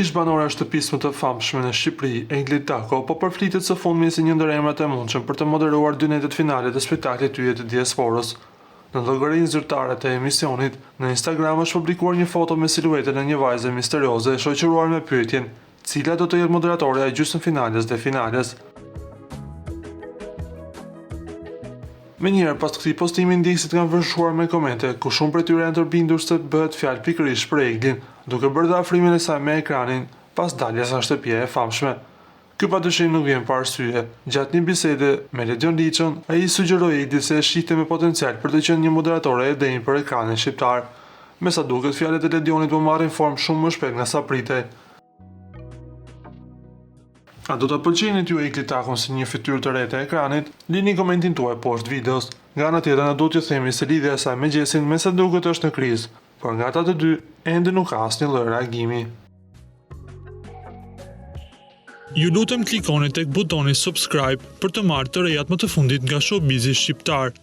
Ish banore e shtëpisë më të famshme në Shqipëri, Egli Tako, po përflitet së fundmi si një ndër emrat e mundshëm për të moderuar dynetet finale të spektaklit Yjet e diasporës. Në llogarinë zyrtare të emisionit, në Instagram është publikuar një foto me siluetën e një vajze misterioze e shoqëruar me pyetjen: cila do të jetë moderatorja e gjysmëfinales dhe finales? Menjëherë pas këtij postimi ndjekësit kanë vërshuar me komente ku shumë prej tyre janë të bindur se bëhet fjalë pikërisht për Eglin, duke bërë dhe afrimin e saj me ekranin pas daljes nga shtëpia e famshme. Ky padyshim nuk vjen pa arsye. Gjatë një bisede me Ledion Liçën, ai sugjeroi Eglit se e shihte me potencial për të qenë një moderatore e denjë për ekranin shqiptar. Me sa duket, fjalët e Ledionit po marrin formë shumë më shpejt nga sa pritej. A do të pëlqenit ju Egli Takun si një fytyrë të re të ekranit? Lini komentin tuaj poshtë videos. Nga ana tjetër, na duhet t'ju themi se lidhja e saj me Gjesin me sa duket është në krizë, por nga ata të dy ende nuk ka asnjë lloj reagimi. Ju lutem klikoni tek butoni subscribe për të marrë të rejat më të fundit nga showbizi shqiptar.